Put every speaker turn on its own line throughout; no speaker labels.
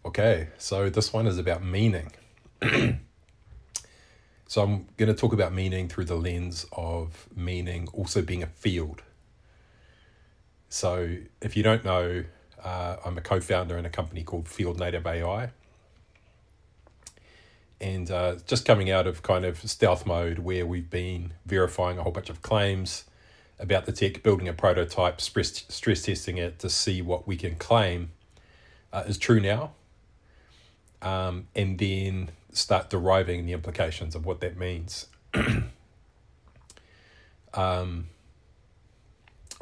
Okay, so this one is about meaning. So I'm going to talk about meaning through the lens of meaning also being a field. So if you don't know, I'm a co-founder in a company called Field Native AI. And just coming out of kind of stealth mode where we've been verifying a whole bunch of claims about the tech, building a prototype, stress testing it to see what we can claim is true now. And then start deriving the implications of what that means. Or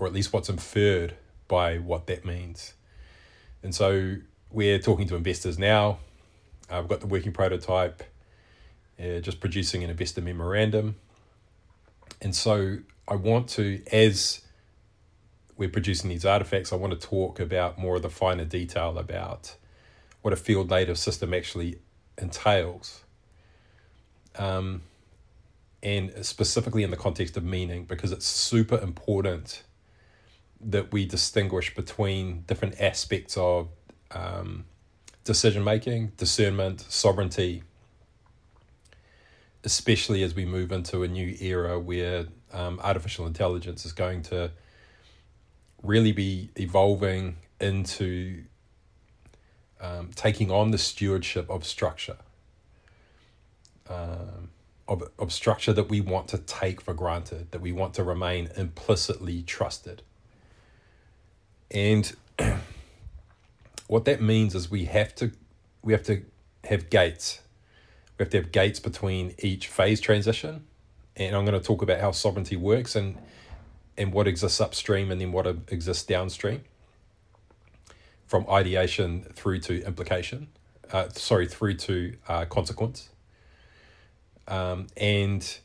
at least what's inferred by what that means. And so we're talking to investors now. I've got the working prototype, just producing an investor memorandum. And so I want to, as we're producing these artifacts, I want to talk about more of the finer detail about what a field native system actually entails. And specifically in the context of meaning, because it's super important that we distinguish between different aspects of decision-making, discernment, sovereignty, especially as we move into a new era where artificial intelligence is going to really be evolving into taking on the stewardship of structure, of structure that we want to take for granted, that we want to remain implicitly trusted. And what that means is we have to have gates. We have to have gates between each phase transition. And I'm going to talk about how sovereignty works and what exists upstream and then what exists downstream, from ideation through to implication, through to consequence. And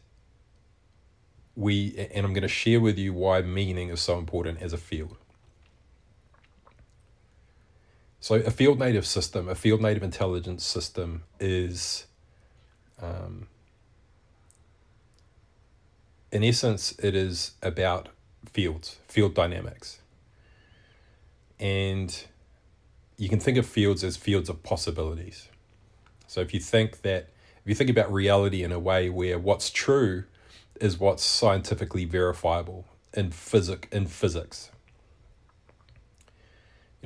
I'm going to share with you why meaning is so important as a field. So a field native system, a field native intelligence system is, in essence, it is about field dynamics. And you can think of fields as fields of possibilities. So if you think about reality in a way where what's true is what's scientifically verifiable in physics.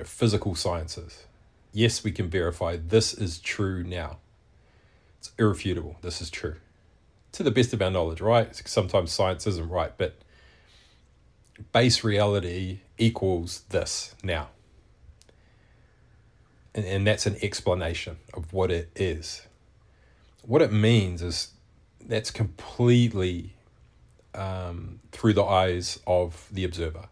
Physical sciences. Yes, we can verify this is true now. It's irrefutable. This is true. To the best of our knowledge, right? Sometimes science isn't right, but base reality equals this now. And that's an explanation of what it is. What it means is that's completely through the eyes of the observer.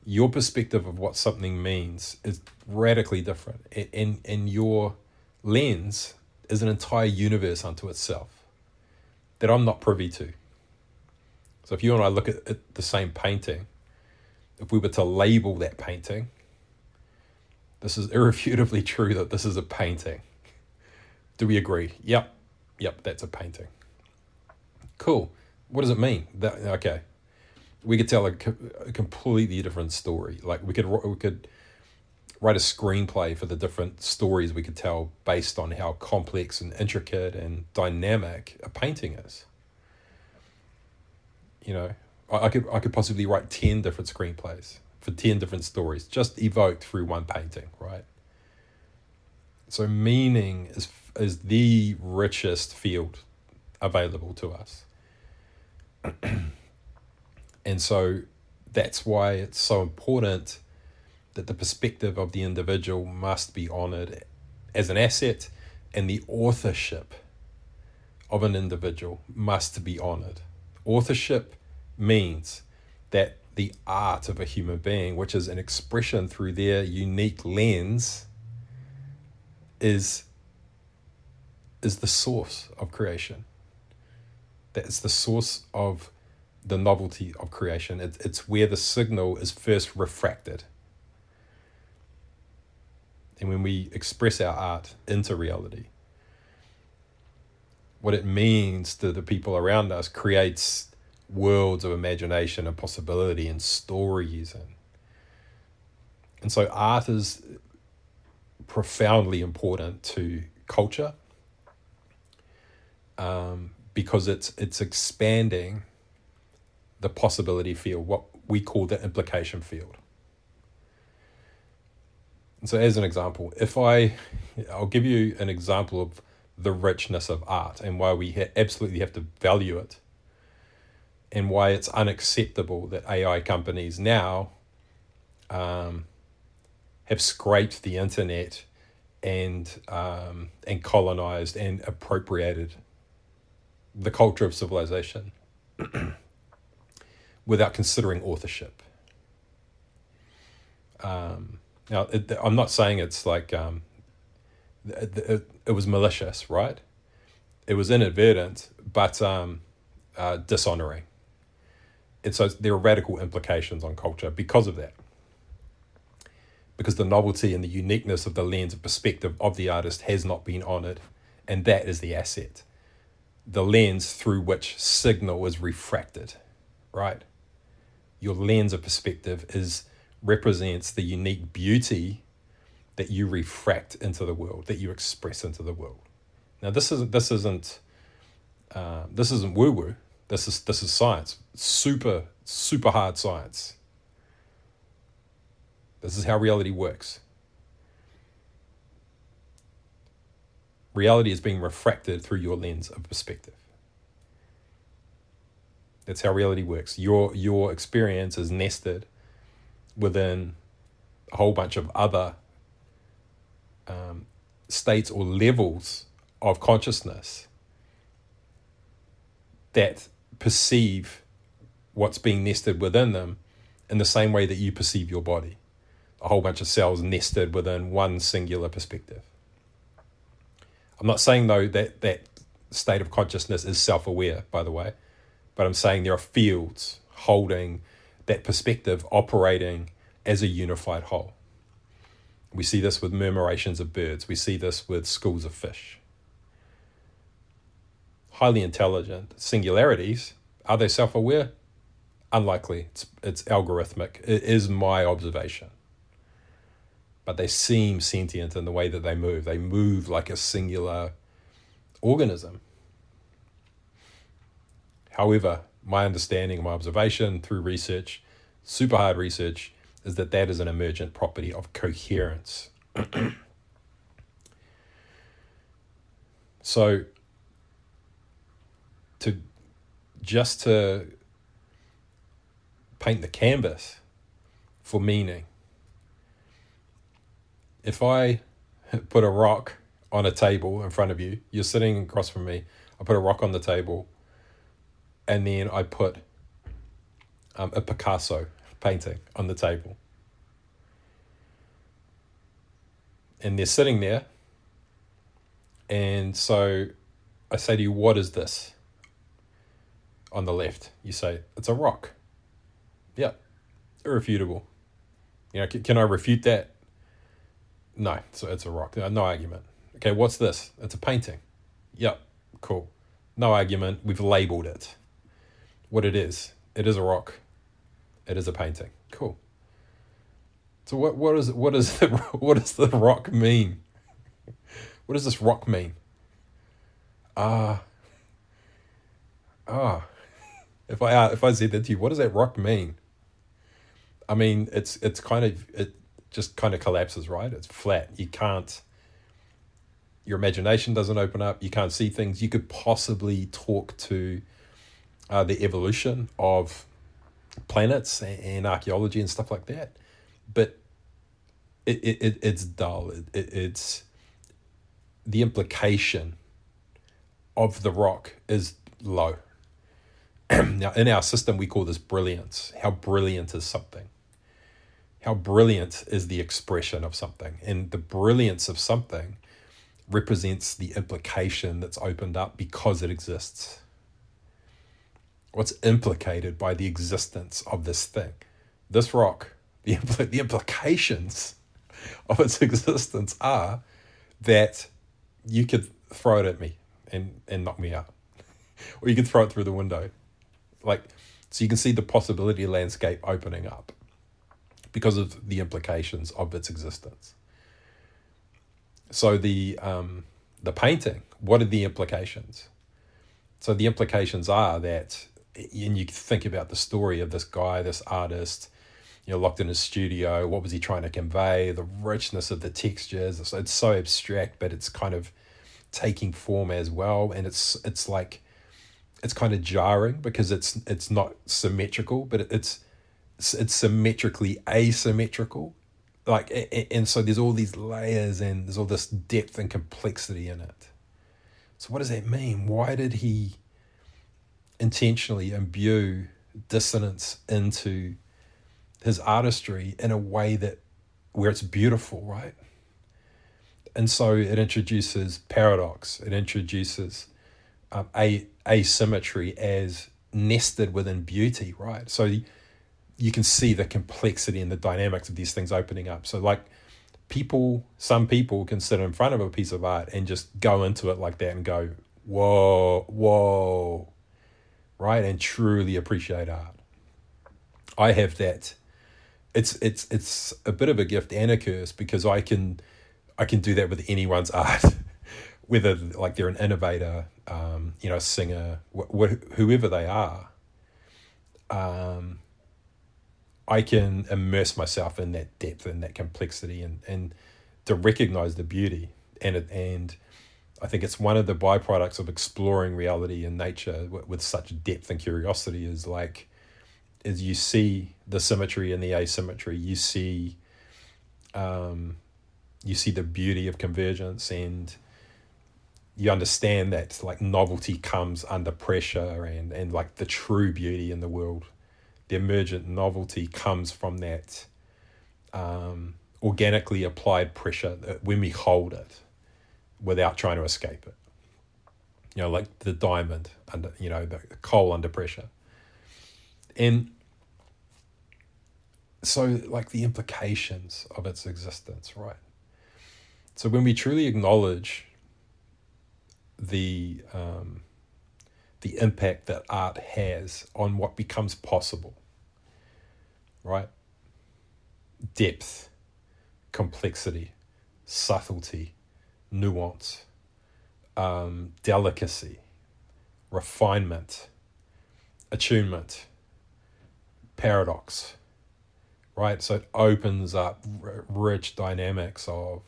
Your perspective of what something means is radically different. And your lens is an entire universe unto itself that I'm not privy to. So if you and I look at the same painting, if we were to label that painting, this is irrefutably true that this is a painting. Do we agree? Yep, that's a painting. Cool. What does it mean? Okay. We could tell a completely different story. Like we could write a screenplay for the different stories we could tell based on how complex and intricate and dynamic a painting is. I could possibly write 10 different screenplays for 10 different stories, just evoked through one painting, right? So meaning is the richest field available to us. And so that's why it's so important that the perspective of the individual must be honored as an asset, and the authorship of an individual must be honored. Authorship means that the art of a human being, which is an expression through their unique lens, is the source of creation. That's the source of the novelty of creation. It's where the signal is first refracted. And when we express our art into reality, what it means to the people around us creates worlds of imagination and possibility and stories. And so art is profoundly important to culture, because it's expanding the possibility field, what we call the implication field. And so as an example, I'll give you an example of the richness of art and why we absolutely have to value it, and why it's unacceptable that AI companies now have scraped the internet and colonized and appropriated the culture of civilization without considering authorship. Now, I'm not saying it's like it was malicious, right? It was inadvertent, but dishonoring. And so there are radical implications on culture because of that. Because the novelty and the uniqueness of the lens of perspective of the artist has not been honored, and that is the asset. The lens through which signal is refracted, right? Your lens of perspective represents the unique beauty that you refract into the world, that you express into the world. Now, this isn't woo-woo. This is science. Super, super hard science. This is how reality works. Reality is being refracted through your lens of perspective. That's how reality works. Your experience is nested within a whole bunch of other states or levels of consciousness that perceive what's being nested within them in the same way that you perceive your body. A whole bunch of cells nested within one singular perspective. I'm not saying, though, that state of consciousness is self-aware, by the way, but I'm saying there are fields holding that perspective, operating as a unified whole. We see this with murmurations of birds. We see this with schools of fish. Highly intelligent singularities, are they self-aware? Unlikely. It's algorithmic. It is my observation. But they seem sentient in the way that they move. They move like a singular organism. However, my understanding, my observation through research, super hard research, is that is an emergent property of coherence. So, to paint the canvas for meaning, if I put a rock on a table in front of you, you're sitting across from me, I put a rock on the table, and then I put a Picasso painting on the table. And they're sitting there, and so I say to you, what is this? On the left, you say, it's a rock. Yeah, irrefutable. Can I refute that? No, so it's a rock. No argument. Okay, what's this? It's a painting. Yep, cool. No argument. We've labeled it. What it is a rock. It is a painting. Cool. So what does the rock mean? What does this rock mean? If I said that to you, what does that rock mean? I mean, it just kind of collapses, right? It's flat. Your imagination doesn't open up. You can't see things. You could possibly talk to the evolution of planets and archaeology and stuff like that, but it's dull. It's the implication of the rock is low. Now, in our system, we call this brilliance. How brilliant is something? How brilliant is the expression of something? And the brilliance of something represents the implication that's opened up because it exists. What's implicated by the existence of this thing? This rock, the implications of its existence are that you could throw it at me and knock me out. Or you could throw it through the window. So you can see the possibility landscape opening up because of the implications of its existence. So the painting, what are the implications? So the implications are that, and you think about the story of this guy, this artist, locked in his studio. What was he trying to convey? The richness of the textures. It's so abstract, but it's kind of taking form as well. And it's like, it's kind of jarring because it's not symmetrical, but it's symmetrically asymmetrical. And so there's all these layers and there's all this depth and complexity in it. So what does that mean? Why did he intentionally imbue dissonance into his artistry in a way where it's beautiful, right? And so it introduces paradox. It introduces asymmetry as nested within beauty, right? So you can see the complexity and the dynamics of these things opening up. So like some people can sit in front of a piece of art and just go into it like that and go, whoa, right? And truly appreciate art. I have that. It's a bit of a gift and a curse because I can do that with anyone's art, whether like they're an innovator, a singer, whoever they are. I can immerse myself in that depth and that complexity and to recognize the beauty and I think it's one of the byproducts of exploring reality and nature with such depth and curiosity is you see the symmetry and the asymmetry. You see the beauty of convergence, and you understand that like novelty comes under pressure, and like the true beauty in the world, the emergent novelty comes from that organically applied pressure when we hold it without trying to escape it. Like the diamond under, the coal under pressure. And so like the implications of its existence, right? So when we truly acknowledge the impact that art has on what becomes possible, right? Depth, complexity, subtlety, nuance, delicacy, refinement, attunement, paradox, right? So it opens up rich dynamics of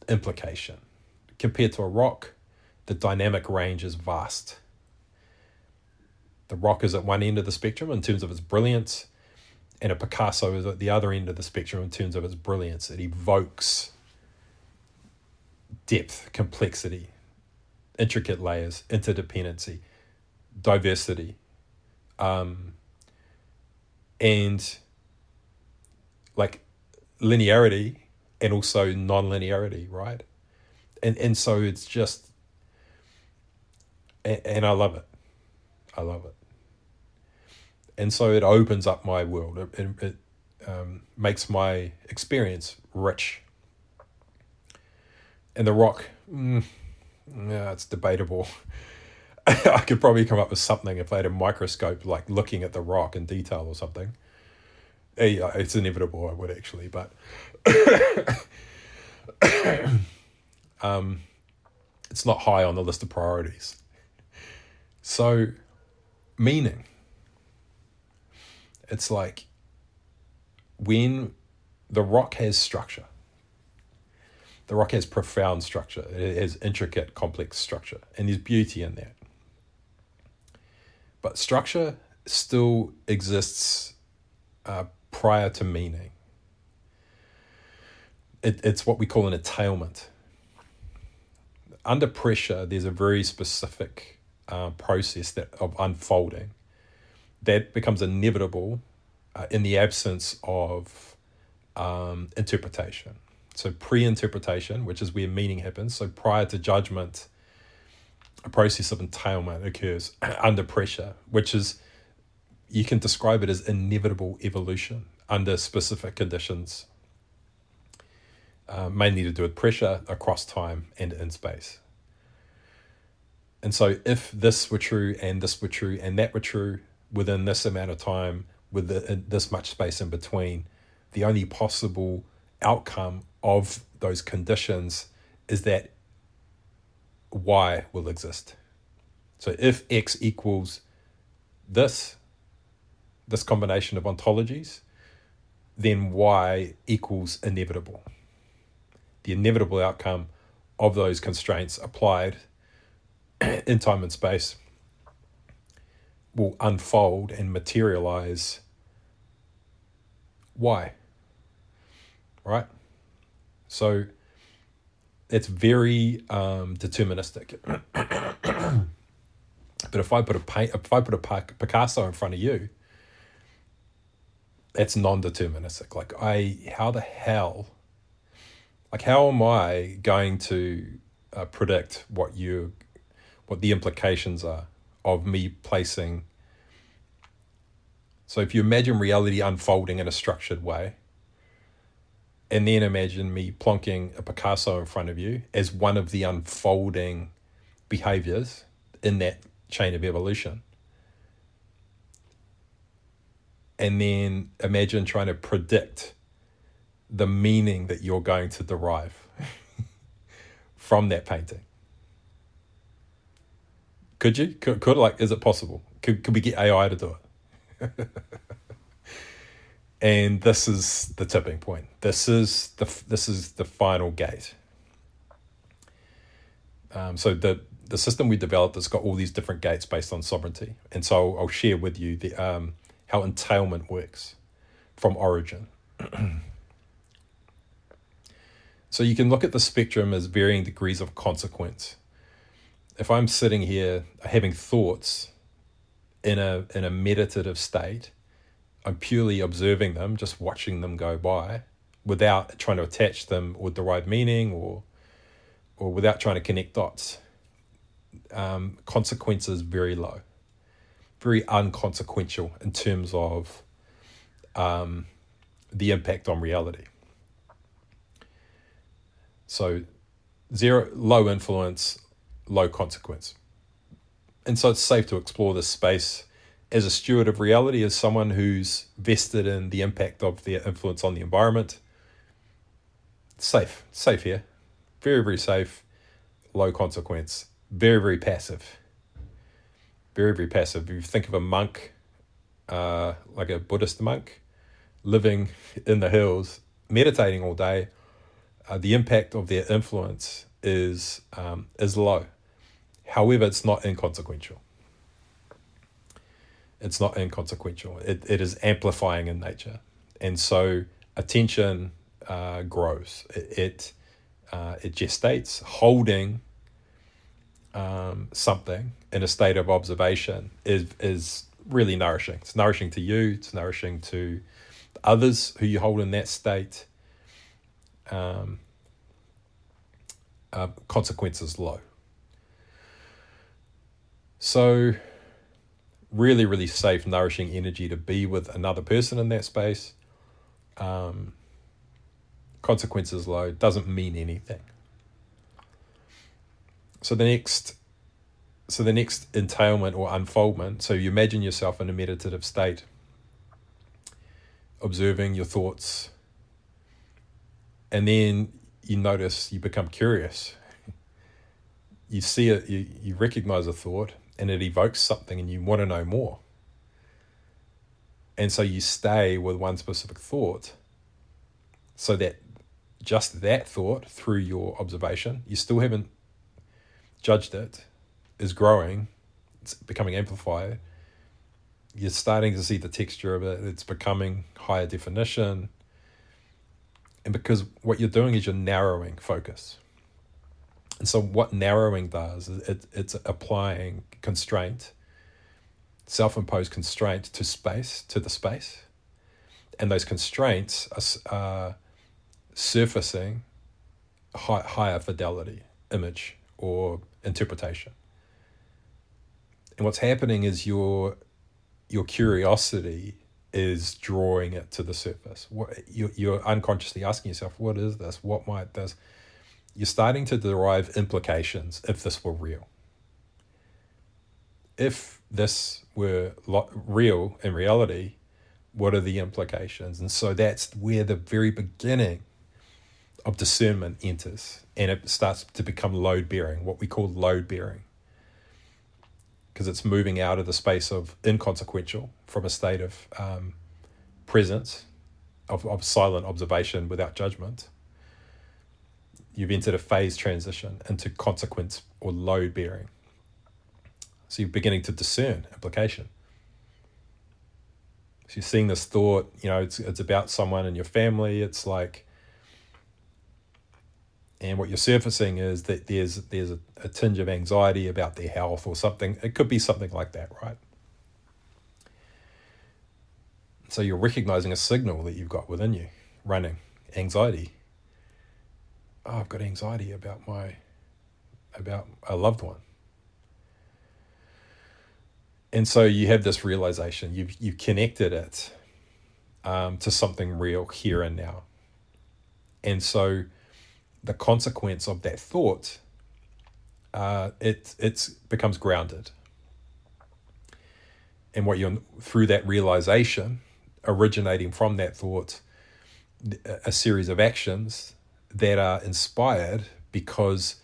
implication. Compared to a rock, the dynamic range is vast. The rock is at one end of the spectrum in terms of its brilliance, and a Picasso is at the other end of the spectrum in terms of its brilliance. It evokes depth, complexity, intricate layers, interdependency, diversity, and like linearity and also non-linearity, right? And so it's just, and I love it. And so it opens up my world. It makes my experience rich. And the rock, it's debatable. I could probably come up with something if I had a microscope, like looking at the rock in detail or something. It's inevitable, I would actually, but it's not high on the list of priorities. So, meaning. It's like when the rock has structure, the rock has profound structure, it has intricate, complex structure, and there's beauty in that. But structure still exists prior to meaning. It's what we call an entailment. Under pressure, there's a very specific process of unfolding that becomes inevitable in the absence of interpretation. So pre-interpretation, which is where meaning happens. So prior to judgment, a process of entailment occurs under pressure, which is, you can describe it as inevitable evolution under specific conditions, mainly to do with pressure across time and in space. And so if this were true and this were true and that were true within this amount of time, with this much space in between, the only possible outcome of those conditions is that Y will exist. So if X equals this combination of ontologies, then Y equals inevitable. The inevitable outcome of those constraints applied in time and space will unfold and materialize Y. Right? So it's very deterministic. But if I put a Picasso in front of you, it's non-deterministic. Like how am I going to predict what the implications are of me placing? So if you imagine reality unfolding in a structured way, and then imagine me plonking a Picasso in front of you as one of the unfolding behaviors in that chain of evolution. And then imagine trying to predict the meaning that you're going to derive from that painting. Could you? Could like, is it possible? Could we get AI to do it? And this is the tipping point. This is the final gate. So the system we developed has got all these different gates based on sovereignty, and so I'll share with you the how entailment works from origin. So you can look at the spectrum as varying degrees of consequence. If I'm sitting here having thoughts in a meditative state, I'm purely observing them, just watching them go by, without trying to attach them or derive meaning, or without trying to connect dots. Consequences very low, very unconsequential in terms of the impact on reality. So low influence, low consequence. And so it's safe to explore this space as a steward of reality, as someone who's vested in the impact of their influence on the environment. It's safe here. Very, very safe, low consequence, very, very passive. Very, very passive. If you think of a monk, like a Buddhist monk, living in the hills, meditating all day, the impact of their influence is low. However, it's not inconsequential. It's not inconsequential. It is amplifying in nature. And so attention grows. It gestates. Holding something in a state of observation is really nourishing. It's nourishing to you. It's nourishing to others who you hold in that state. Consequences low. So really, really safe, nourishing energy to be with another person in that space. Consequences low, doesn't mean anything. So the next entailment or unfoldment, so you imagine yourself in a meditative state, observing your thoughts, and then you notice you become curious. You see it, you recognize a thought, and it evokes something, and you want to know more. And so you stay with one specific thought, so that just that thought, through your observation, you still haven't judged it, is growing, it's becoming amplified. You're starting to see the texture of it, it's becoming higher definition. And because what you're doing is you're narrowing focus. And so what narrowing does is it's applying constraint, self-imposed constraint to the space. And those constraints are surfacing higher fidelity image or interpretation. And what's happening is your curiosity is drawing it to the surface. You're unconsciously asking yourself, what is this? What might this? You're starting to derive implications if this were real. If this were real in reality, what are the implications? And so that's where the very beginning of discernment enters, and it starts to become load bearing, what we call load bearing, because it's moving out of the space of inconsequential from a state of presence, of silent observation without judgment. You've entered a phase transition into consequence or load bearing. So you're beginning to discern implication. So you're seeing this thought, it's about someone in your family. It's like, and what you're surfacing is that there's a tinge of anxiety about their health or something. It could be something like that, right? So you're recognizing a signal that you've got within you, running anxiety. Oh, I've got anxiety about a loved one. And so you have this realization, you've connected it to something real here and now. And so the consequence of that thought, it becomes grounded. And what you're, through that realization, originating from that thought, a series of actions that are inspired because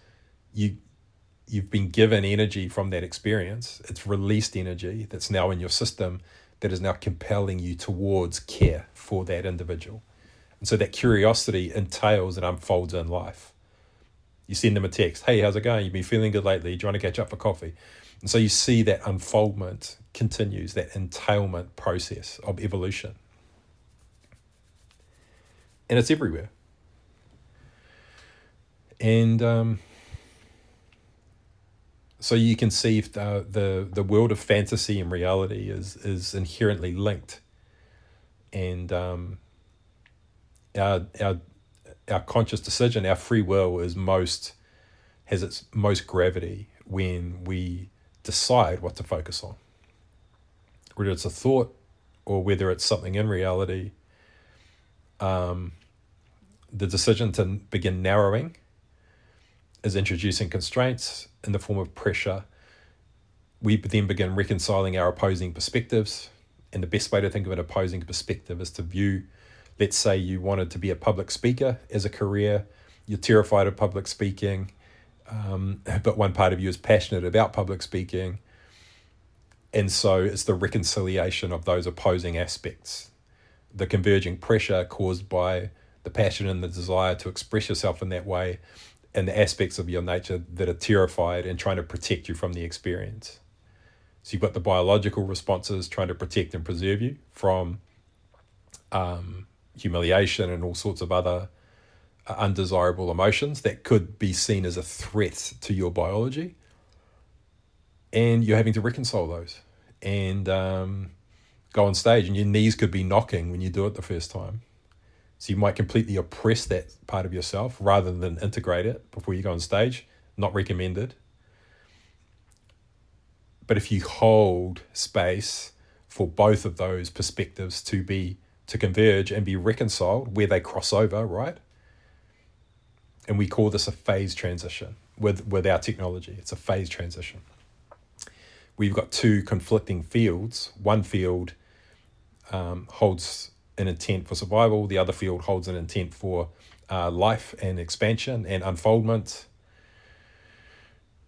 you've been given energy from that experience. It's released energy that's now in your system that is now compelling you towards care for that individual. And so that curiosity entails and unfolds in life. You send them a text, hey, how's it going? You've been feeling good lately. Do you want to catch up for coffee? And so you see that unfoldment continues, that entailment process of evolution. And it's everywhere. And so you can see the world of fantasy and reality is inherently linked. And our conscious decision, our free will has its most gravity when we decide what to focus on. Whether it's a thought or whether it's something in reality, the decision to begin narrowing is introducing constraints in the form of pressure. We then begin reconciling our opposing perspectives. And the best way to think of an opposing perspective is to view, let's say you wanted to be a public speaker as a career, you're terrified of public speaking, but one part of you is passionate about public speaking. And so it's the reconciliation of those opposing aspects, the converging pressure caused by the passion and the desire to express yourself in that way, and the aspects of your nature that are terrified and trying to protect you from the experience. So you've got the biological responses trying to protect and preserve you from humiliation and all sorts of other undesirable emotions that could be seen as a threat to your biology. And you're having to reconcile those and go on stage, and your knees could be knocking when you do it the first time. So you might completely oppress that part of yourself rather than integrate it before you go on stage. Not recommended. But if you hold space for both of those perspectives to converge and be reconciled where they cross over, right? And we call this a phase transition with our technology. It's a phase transition. We've got two conflicting fields. One field holds an intent for survival. The other field holds an intent for life and expansion and unfoldment.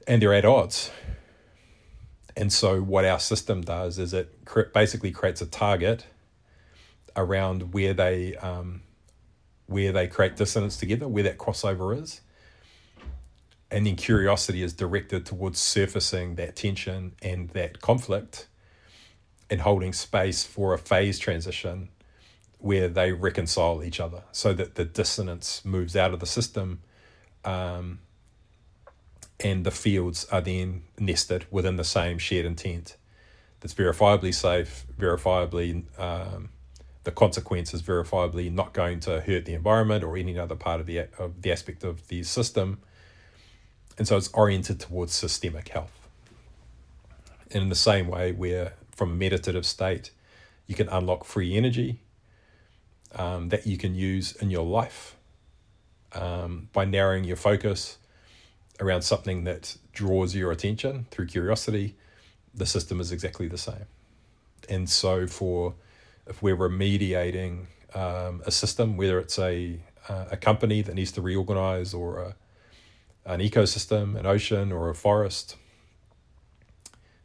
And they're at odds. And so what our system does is it basically creates a target around where they create dissonance together, where that crossover is. And then curiosity is directed towards surfacing that tension and that conflict and holding space for a phase transition where they reconcile each other so that the dissonance moves out of the system, and the fields are then nested within the same shared intent that's verifiably safe, verifiably the consequence is verifiably not going to hurt the environment or any other part of the aspect of the system. And so it's oriented towards systemic health. And in the same way, where from a meditative state, you can unlock free energy that you can use in your life by narrowing your focus around something that draws your attention through curiosity. The system is exactly the same. And so if we're remediating a system, whether it's a a company that needs to reorganize, or an ecosystem, an ocean, or a forest,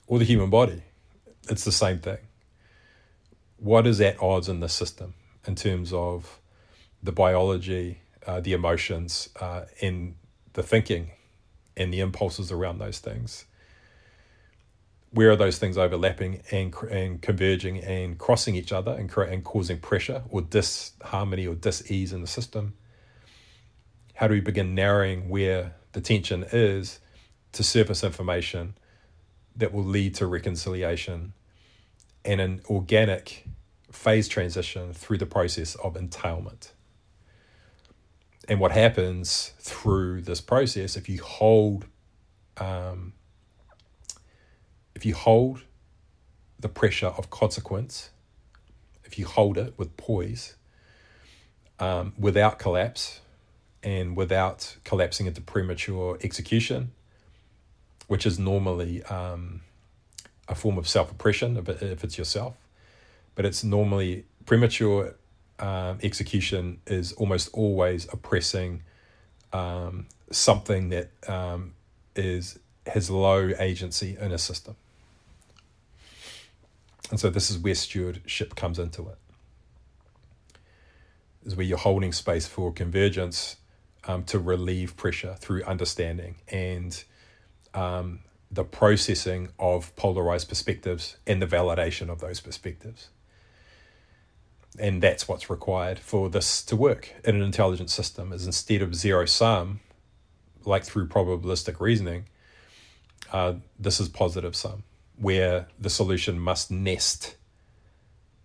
or the human body. It's the same thing. What is at odds in this system in terms of the biology, the emotions, and the thinking and the impulses around those things? Where are those things overlapping and converging and crossing each other and causing pressure or disharmony or dis-ease in the system? How do we begin narrowing where the tension is to surface information that will lead to reconciliation and an organic phase transition through the process of entailment? And what happens through this process, if you hold the pressure of consequence, if you hold it with poise, without collapse and without collapsing into premature execution, which is normally a form of self-oppression if it's yourself, but it's normally premature execution is almost always oppressing something that has low agency in a system. And so this is where stewardship comes into it. Is where you're holding space for convergence to relieve pressure through understanding and the processing of polarized perspectives and the validation of those perspectives. And that's what's required for this to work in an intelligent system, is instead of zero sum, like through probabilistic reasoning, this is positive sum, where the solution must nest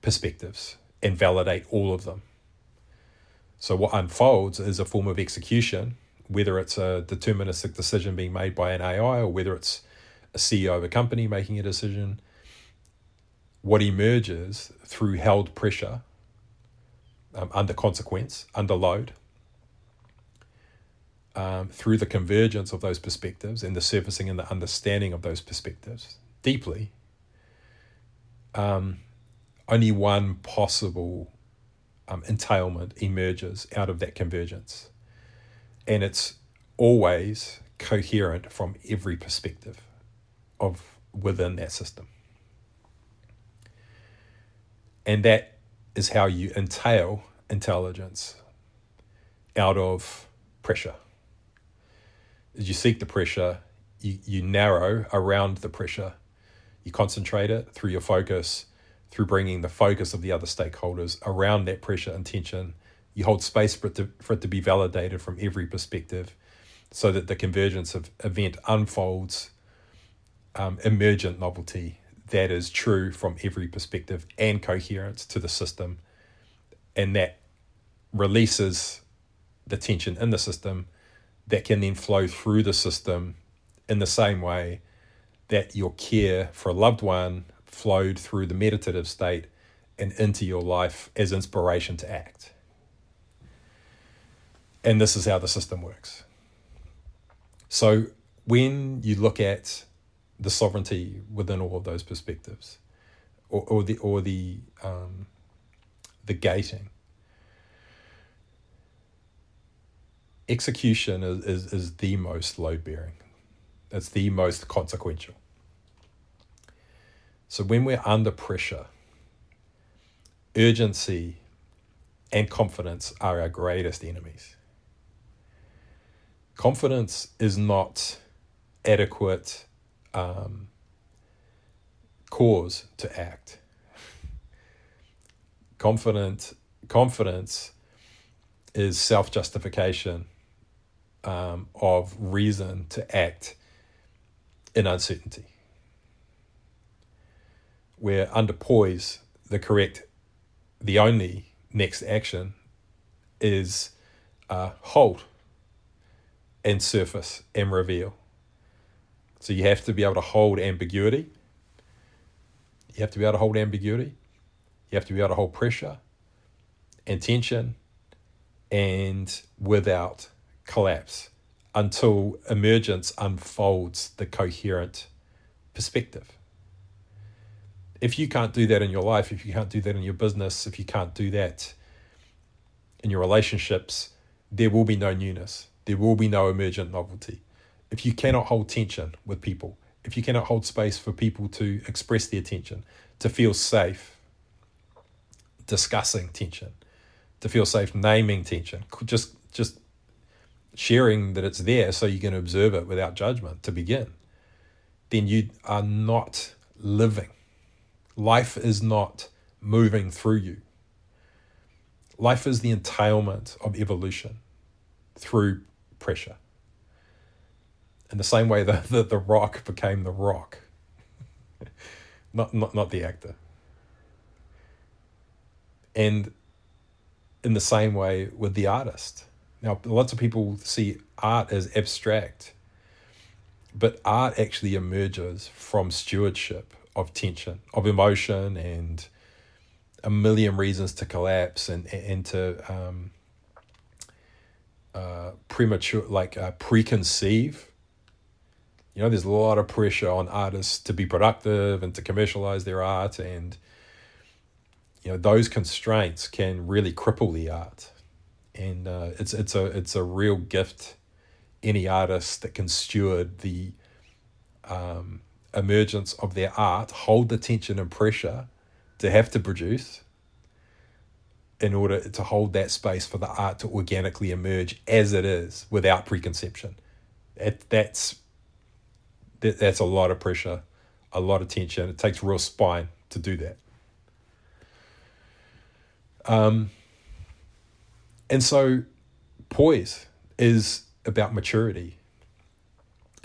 perspectives and validate all of them. So what unfolds is a form of execution, whether it's a deterministic decision being made by an AI or whether it's a CEO of a company making a decision. What emerges through held pressure, under consequence, under load, through the convergence of those perspectives and the surfacing and the understanding of those perspectives deeply, only one possible entailment emerges out of that convergence. And it's always coherent from every perspective of within that system. And that is how you entail intelligence out of pressure. As you seek the pressure, you narrow around the pressure. You concentrate it through your focus, through bringing the focus of the other stakeholders around that pressure and tension. You hold space for it to be validated from every perspective so that the convergence of event unfolds emergent novelty that is true from every perspective and coherence to the system. And that releases the tension in the system that can then flow through the system in the same way that your care for a loved one flowed through the meditative state and into your life as inspiration to act. And this is how the system works. So when you look at the sovereignty within all of those perspectives, or the gating, execution is the most load-bearing. It's the most consequential. So when we're under pressure, urgency and confidence are our greatest enemies. Confidence is not adequate cause to act. Confidence is self-justification of reason to act in uncertainty. Where under poise, the only next action is hold and surface and reveal. So you have to be able to hold ambiguity. You have to be able to hold ambiguity. You have to be able to hold pressure and tension and without collapse until emergence unfolds the coherent perspective. If you can't do that in your life, if you can't do that in your business, if you can't do that in your relationships, there will be no newness. There will be no emergent novelty. If you cannot hold tension with people, if you cannot hold space for people to express their tension, to feel safe discussing tension, to feel safe naming tension, just sharing that it's there so you can observe it without judgment to begin, then you are not living. Life is not moving through you. Life is the entailment of evolution through pressure. In the same way that the rock became the rock, not the actor. And in the same way with the artist. Now, lots of people see art as abstract, but art actually emerges from stewardship of tension, of emotion, and a million reasons to collapse and to preconceive. You know, there's a lot of pressure on artists to be productive and to commercialize their art, and you know, those constraints can really cripple the art. And it's a real gift, any artist that can steward the emergence of their art, hold the tension and pressure to have to produce in order to hold that space for the art to organically emerge as it is without preconception. That's a lot of pressure, a lot of tension. It takes real spine to do that. And so poise is about maturity.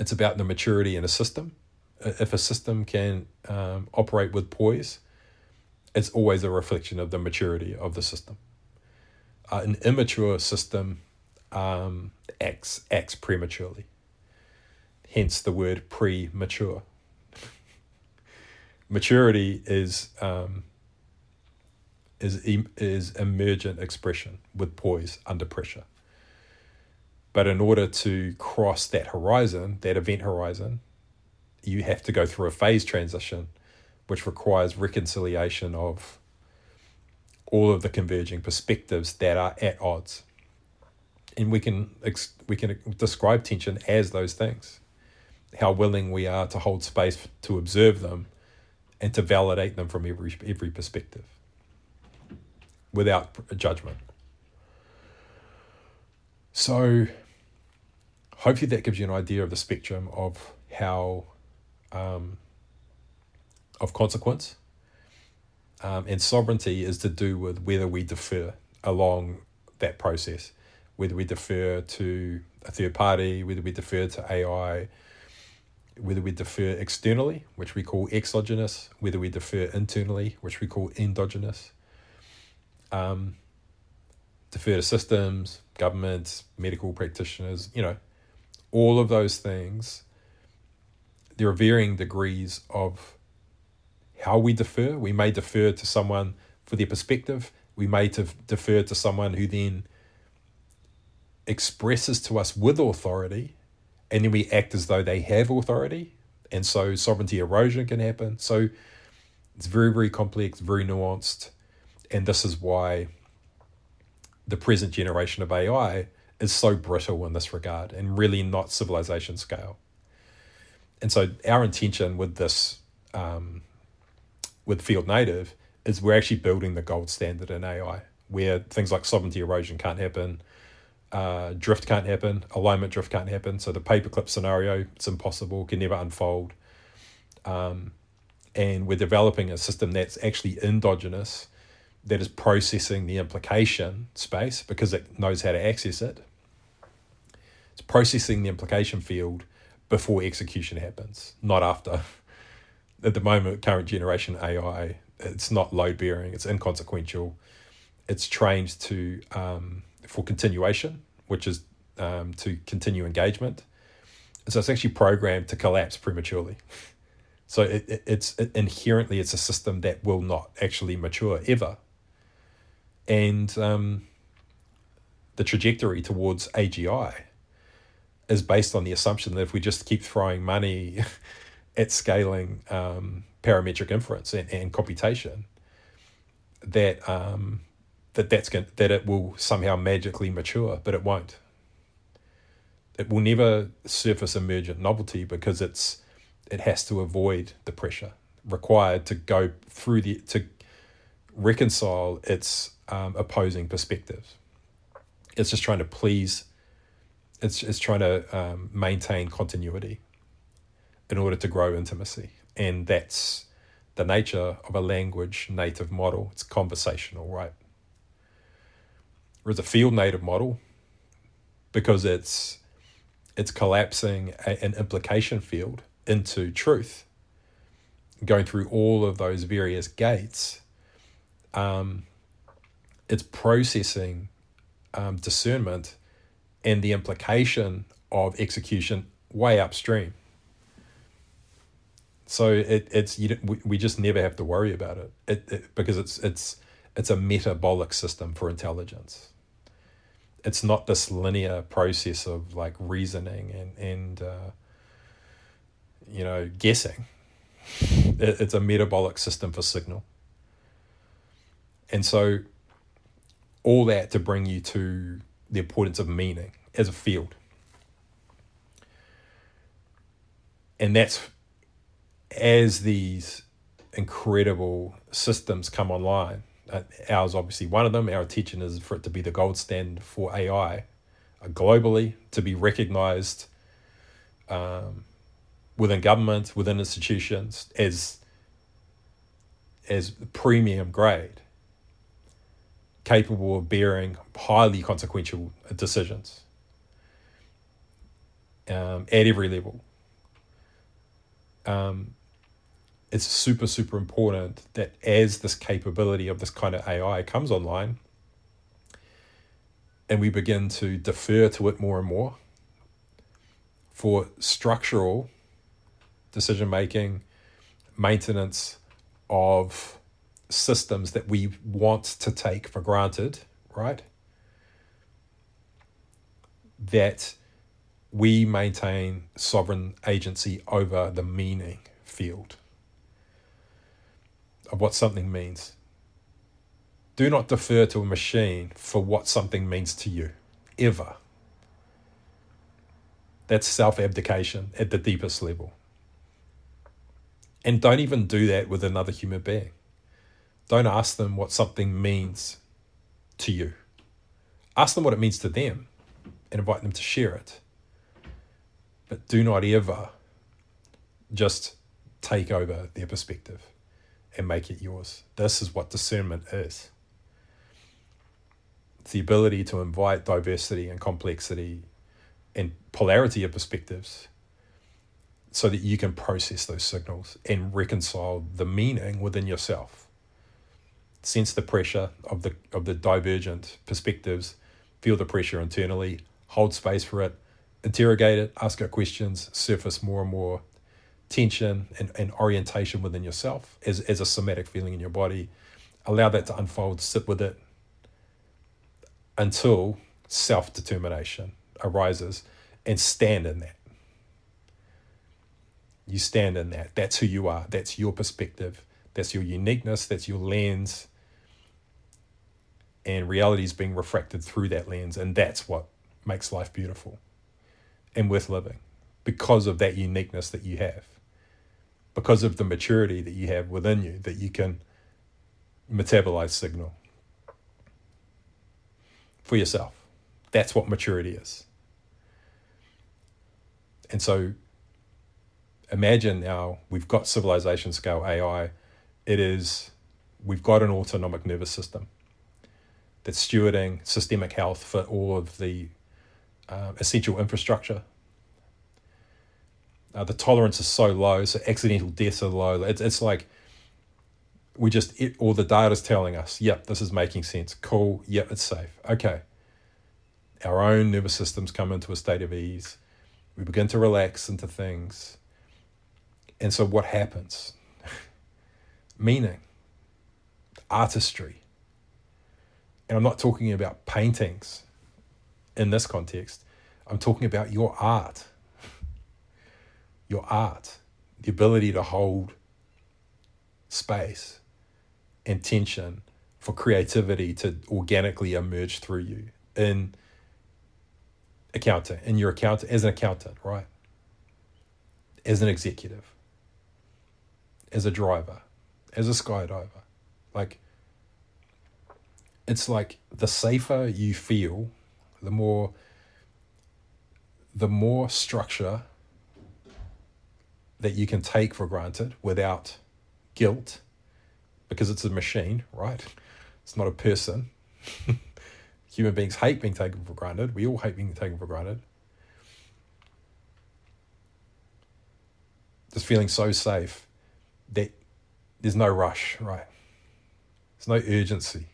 It's about the maturity in a system. If a system can operate with poise, it's always a reflection of the maturity of the system. An immature system acts prematurely. Hence the word premature. Maturity is emergent expression with poise under pressure. But in order to cross that horizon, that event horizon, you have to go through a phase transition, which requires reconciliation of all of the converging perspectives that are at odds. And we can describe tension as those things. How willing we are to hold space to observe them and to validate them from every perspective without judgment. So hopefully that gives you an idea of the spectrum of how of consequence. And sovereignty is to do with whether we defer along that process, whether we defer to a third party, whether we defer to AI, whether we defer externally, which we call exogenous, whether we defer internally, which we call endogenous. Defer to systems, governments, medical practitioners, all of those things. There are varying degrees of how we defer. We may defer to someone for their perspective. We may defer to someone who then expresses to us with authority, and then we act as though they have authority. And so sovereignty erosion can happen. So it's very, very complex, very nuanced. And this is why the present generation of AI is so brittle in this regard and really not civilization scale. And so our intention with this, with Field Native, is we're actually building the gold standard in AI, where things like sovereignty erosion can't happen, drift can't happen, alignment drift can't happen. So the paperclip scenario, it's impossible, can never unfold. And we're developing a system that's actually endogenous, that is processing the implication space because it knows how to access it. It's processing the implication field before execution happens, not after. At the moment, current generation AI, it's not load-bearing, it's inconsequential. It's trained to for continuation, which is to continue engagement. So it's actually programmed to collapse prematurely. So it's inherently, it's a system that will not actually mature ever. And the trajectory towards AGI is based on the assumption that if we just keep throwing money at scaling parametric inference and computation, that that it will somehow magically mature, but it won't. It will never surface emergent novelty because it has to avoid the pressure required to go through to reconcile its opposing perspectives. It's just trying to please. It's trying to maintain continuity in order to grow intimacy, and that's the nature of a language native model. It's conversational, right? Whereas a field native model, because it's collapsing an implication field into truth, going through all of those various gates, it's processing discernment and the implication of execution way upstream. So we just never have to worry about it, because it's a metabolic system for intelligence. It's not this linear process of like reasoning and guessing. It's a metabolic system for signal. And so all that to bring you to the importance of meaning as a field. And that's as these incredible systems come online. Ours obviously one of them. Our intention is for it to be the gold standard for AI globally, to be recognized within government, within institutions as premium grade, capable of bearing highly consequential decisions at every level. It's super, super important that as this capability of this kind of AI comes online and we begin to defer to it more and more for structural decision-making, maintenance of systems that we want to take for granted, right? That we maintain sovereign agency over the meaning field of what something means. Do not defer to a machine for what something means to you, ever. That's self-abdication at the deepest level. And don't even do that with another human being. Don't ask them what something means to you. Ask them what it means to them and invite them to share it. But do not ever just take over their perspective and make it yours. This is what discernment is. It's the ability to invite diversity and complexity and polarity of perspectives so that you can process those signals and reconcile the meaning within yourself. Sense the pressure of the divergent perspectives, feel the pressure internally, hold space for it, interrogate it, ask it questions, surface more and more tension and orientation within yourself as a somatic feeling in your body. Allow that to unfold, sit with it until self-determination arises, and stand in that. You stand in that. That's who you are. That's your perspective. That's your uniqueness. That's your lens. And reality is being refracted through that lens. And that's what makes life beautiful and worth living, because of that uniqueness that you have, because of the maturity that you have within you, that you can metabolize signal for yourself. That's what maturity is. And so imagine now we've got civilization scale AI. We've got an autonomic nervous system that's stewarding systemic health for all of the essential infrastructure. The tolerance is so low, so accidental deaths are low. It's like all the data's telling us, yep, this is making sense. Cool, yep, it's safe. Okay. Our own nervous systems come into a state of ease. We begin to relax into things. And so what happens? Meaning, artistry. And I'm not talking about paintings in this context. I'm talking about your art. Your art. The ability to hold space and tension for creativity to organically emerge through you in accounting, in your accountant, as an accountant, right? As an executive, as a driver, as a skydiver. Like, it's like the safer you feel, the more structure that you can take for granted without guilt, because it's a machine, right? It's not a person. Human beings hate being taken for granted. We all hate being taken for granted. Just feeling so safe that there's no rush, right? There's no urgency.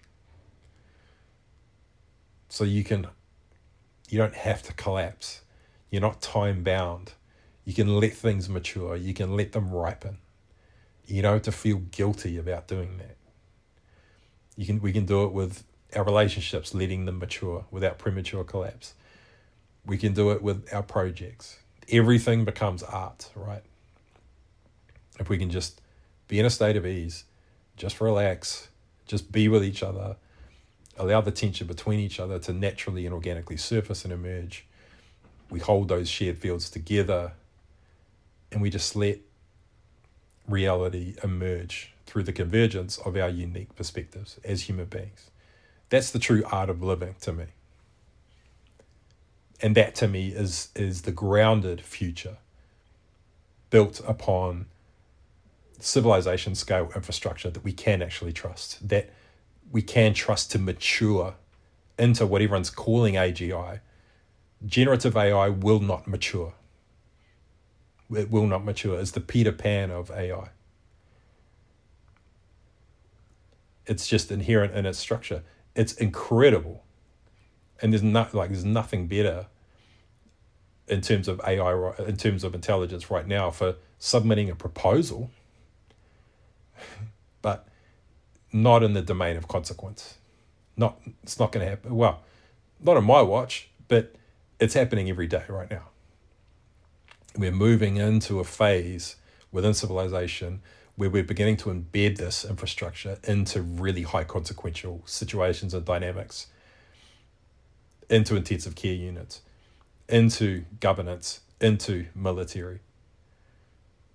So you don't have to collapse. You're not time bound. You can let things mature. You can let them ripen. You don't have to feel guilty about doing that. We can do it with our relationships, letting them mature without premature collapse. We can do it with our projects. Everything becomes art, right? If we can just be in a state of ease, just relax, just be with each other, allow the tension between each other to naturally and organically surface and emerge. We hold those shared fields together, and we just let reality emerge through the convergence of our unique perspectives as human beings. That's the true art of living to me. And that to me is the grounded future built upon civilization scale infrastructure that we can actually trust, that we can trust to mature into what everyone's calling AGI. Generative AI will not mature. It will not mature. It's the Peter Pan of AI. It's just inherent in its structure. It's incredible. And there's nothing better in terms of AI, in terms of intelligence right now for submitting a proposal, but not in the domain of consequence. It's not going to happen. Well, not on my watch, but it's happening every day right now. We're moving into a phase within civilization where we're beginning to embed this infrastructure into really high consequential situations and dynamics, into intensive care units, into governance, into military.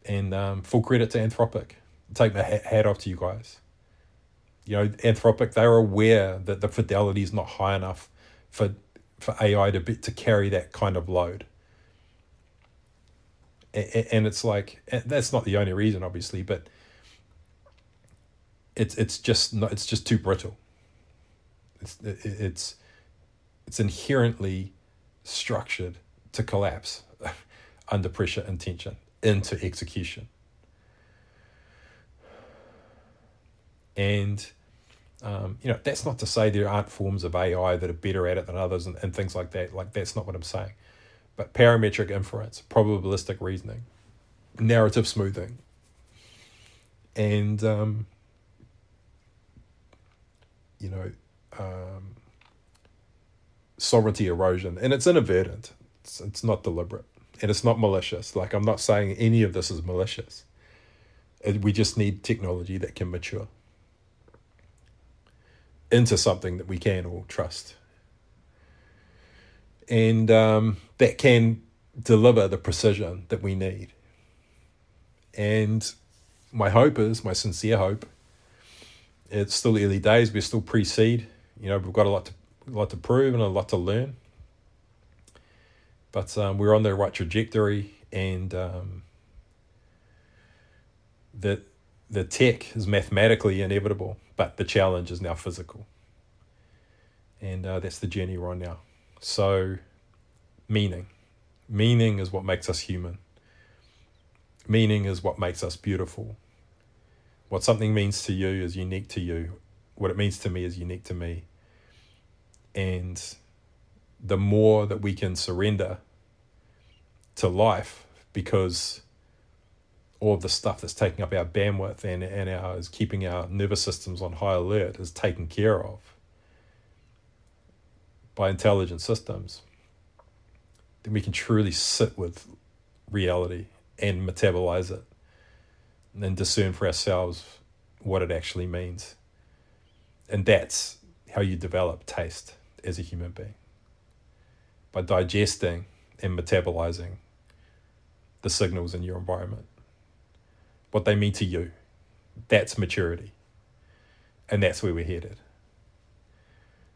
And full credit to Anthropic. Take my hat off to you guys. Anthropic, they're aware that the fidelity is not high enough for AI to carry that kind of load. And it's like, that's not the only reason, obviously, but it's just too brittle. It's inherently structured to collapse under pressure and tension into execution. And that's not to say there aren't forms of AI that are better at it than others and things like that. Like, that's not what I'm saying. But parametric inference, probabilistic reasoning, narrative smoothing, and sovereignty erosion. And it's inadvertent. It's not deliberate, and it's not malicious. Like, I'm not saying any of this is malicious. We just need technology that can mature into something that we can all trust. And that can deliver the precision that we need. And my sincere hope, it's still early days, we're still pre-seed, we've got a lot to prove and a lot to learn. But we're on the right trajectory, and the tech is mathematically inevitable, but the challenge is now physical. And that's the journey we're on now. So, meaning is what makes us human. Meaning is what makes us beautiful. What something means to you is unique to you. What it means to me is unique to me. And the more that we can surrender to life, because all of the stuff that's taking up our bandwidth and is keeping our nervous systems on high alert is taken care of by intelligent systems, then we can truly sit with reality and metabolize it, and then discern for ourselves what it actually means. And that's how you develop taste as a human being. By digesting and metabolizing the signals in your environment, what they mean to you. That's maturity. And that's where we're headed.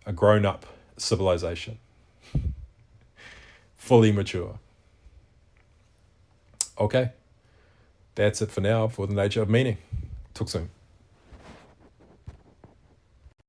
A grown-up civilization. Fully mature. Okay. That's it for now for The Nature of Meaning. Talk soon.